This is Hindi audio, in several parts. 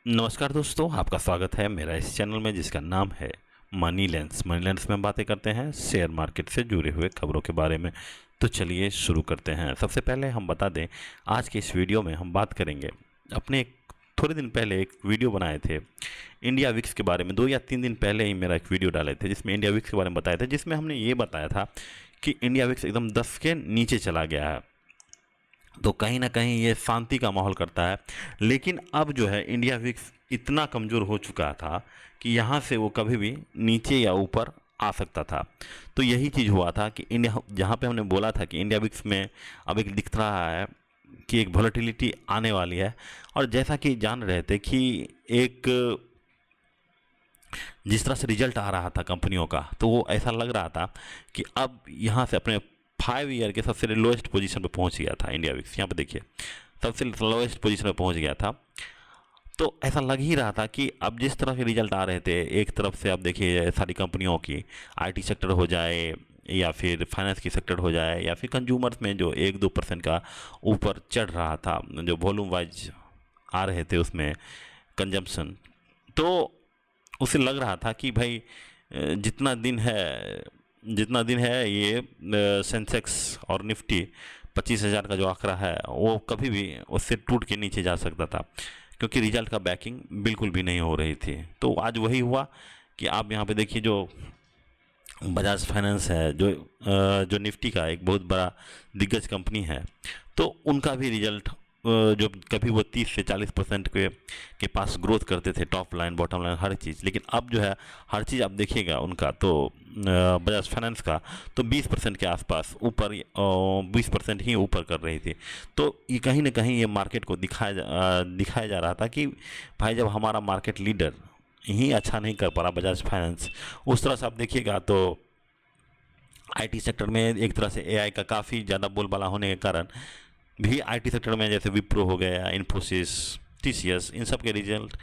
नमस्कार दोस्तों, आपका स्वागत है मेरा इस चैनल में जिसका नाम है मनी लेंस। मनी लेंस में हम बातें करते हैं शेयर मार्केट से जुड़े हुए खबरों के बारे में। तो चलिए शुरू करते हैं। सबसे पहले हम बता दें, आज के इस वीडियो में हम बात करेंगे अपने थोड़े दिन पहले एक वीडियो बनाए थे इंडिया विक्स के बारे में। 2 या 3 दिन पहले ही मेरा एक वीडियो डाले थे जिसमें इंडिया विक्स के बारे में बताए थे, जिसमें हमने ये बताया था कि इंडिया विक्स एकदम 10 के नीचे चला गया है। तो कहीं ना कहीं ये शांति का माहौल करता है। लेकिन अब जो है इंडिया विक्स इतना कमज़ोर हो चुका था कि यहाँ से वो कभी भी नीचे या ऊपर आ सकता था। तो यही चीज़ हुआ था कि इंडिया, जहाँ पे हमने बोला था कि इंडिया विक्स में अब एक दिख रहा है कि एक वॉलेटिलिटी आने वाली है। और जैसा कि जान रहे थे कि एक जिस तरह से रिजल्ट आ रहा था कंपनियों का, तो वो ऐसा लग रहा था कि अब यहाँ से अपने 5 ईयर के सबसे लोएस्ट पोजीशन पे पहुँच गया था इंडिया विक्स। यहाँ पे देखिए, सबसे लोएस्ट पोजीशन पे पहुँच गया था। तो ऐसा लग ही रहा था कि अब जिस तरह के रिजल्ट आ रहे थे, एक तरफ से आप देखिए सारी कंपनियों की, आईटी सेक्टर हो जाए या फिर फाइनेंस की सेक्टर हो जाए या फिर कंज्यूमर्स में जो 1-2% का ऊपर चढ़ रहा था, जो वॉल्यूम वाइज आ रहे थे उसमें कंजम्पशन, तो उसे लग रहा था कि भाई जितना दिन है ये सेंसेक्स और निफ्टी 25,000 का जो आंकड़ा है वो कभी भी उससे टूट के नीचे जा सकता था, क्योंकि रिजल्ट का बैकिंग बिल्कुल भी नहीं हो रही थी। तो आज वही हुआ कि आप यहाँ पे देखिए, जो बजाज फाइनेंस है, जो निफ्टी का एक बहुत बड़ा दिग्गज कंपनी है, तो उनका भी रिजल्ट, जो कभी वो 30 से 40% के पास ग्रोथ करते थे, टॉप लाइन बॉटम लाइन हर चीज़, लेकिन अब जो है हर चीज़ आप देखिएगा उनका, तो बजाज फाइनेंस का तो 20% के आसपास ऊपर, 20% ही ऊपर कर रही थी। तो ये कहीं ना कहीं ये मार्केट को दिखाया जा रहा था कि भाई, जब हमारा मार्केट लीडर ही अच्छा नहीं कर पा रहा बजाज फाइनेंस, उस तरह से आप देखिएगा तो आईटी सेक्टर में एक तरह से एआई का काफ़ी ज़्यादा बोलबाला होने के कारण भी आईटी सेक्टर में, जैसे विप्रो हो गया, इन्फोसिस, टीसीएस, इन सब के रिजल्ट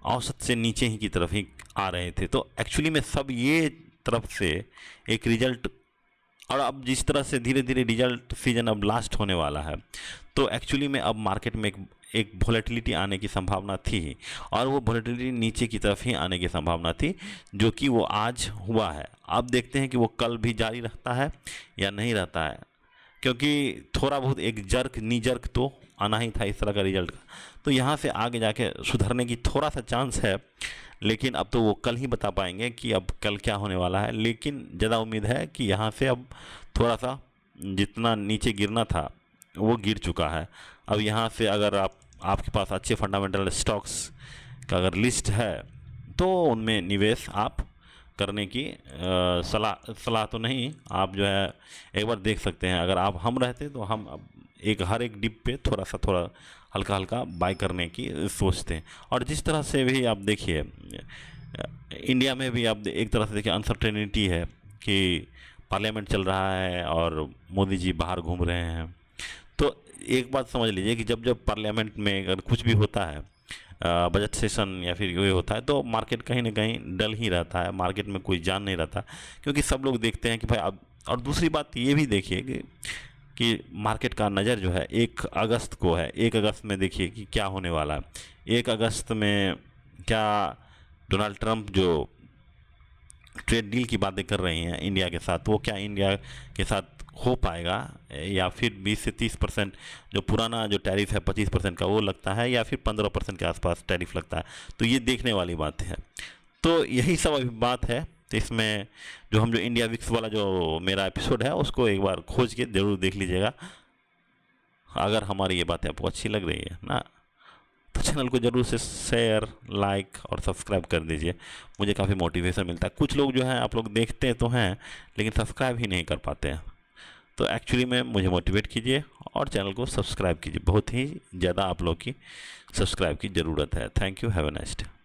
औसत से नीचे ही की तरफ ही आ रहे थे। तो एक्चुअली में सब ये तरफ से एक रिजल्ट, और अब जिस तरह से धीरे धीरे रिजल्ट सीजन अब लास्ट होने वाला है, तो एक्चुअली में अब मार्केट में एक वॉलेटिलिटी आने की संभावना थी, और वो वॉलेटिलिटी नीचे की तरफ ही आने की संभावना थी, जो कि वो आज हुआ है। अब देखते हैं कि वो कल भी जारी रहता है या नहीं रहता है, क्योंकि थोड़ा बहुत एक नी जर्क तो आना ही था इस तरह का रिजल्ट का। तो यहाँ से आगे जाके सुधरने की थोड़ा सा चांस है, लेकिन अब तो वो कल ही बता पाएंगे कि अब कल क्या होने वाला है। लेकिन ज़्यादा उम्मीद है कि यहाँ से अब थोड़ा सा जितना नीचे गिरना था वो गिर चुका है। अब यहाँ से अगर आपके पास अच्छे फंडामेंटल स्टॉक्स का अगर लिस्ट है, तो उनमें निवेश आप करने की सलाह तो नहीं, आप जो है एक बार देख सकते हैं। अगर आप हम रहते तो हम अब हर एक डिप पे थोड़ा हल्का हल्का बाय करने की सोचते हैं। और जिस तरह से भी आप देखिए, इंडिया में भी आप एक तरह से देखिए अनसर्टेनिटी है कि पार्लियामेंट चल रहा है और मोदी जी बाहर घूम रहे हैं। तो एक बात समझ लीजिए कि जब जब पार्लियामेंट में अगर कुछ भी होता है, बजट सेशन या फिर ये होता है, तो मार्केट कहीं ना कहीं डल ही रहता है, मार्केट में कोई जान नहीं रहता, क्योंकि सब लोग देखते हैं कि भाई अब। और दूसरी बात ये भी देखिए कि मार्केट का नज़र जो है 1 अगस्त को है। 1 अगस्त में देखिए कि क्या होने वाला है। 1 अगस्त में क्या डोनाल्ड ट्रंप जो ट्रेड डील की बातें कर रही हैं इंडिया के साथ, वो क्या इंडिया के साथ हो पाएगा, या फिर 20 से 30% जो पुराना जो टैरिफ है 25% का वो लगता है, या फिर 15% के आसपास टैरिफ लगता है। तो ये देखने वाली बात है। तो यही सब अभी बात है। तो इसमें जो इंडिया विक्स वाला जो मेरा एपिसोड है, उसको एक बार खोज के ज़रूर देख लीजिएगा, अगर हमारी ये बातें आपको अच्छी लग रही है ना। तो चैनल को ज़रूर से शेयर, लाइक और सब्सक्राइब कर दीजिए, मुझे काफ़ी मोटिवेशन मिलता है। कुछ लोग जो हैं, आप लोग देखते तो हैं लेकिन सब्सक्राइब ही नहीं कर पाते हैं। तो एक्चुअली में मुझे मोटिवेट कीजिए और चैनल को सब्सक्राइब कीजिए, बहुत ही ज़्यादा आप लोग की सब्सक्राइब की ज़रूरत है। Thank you, have a nice day.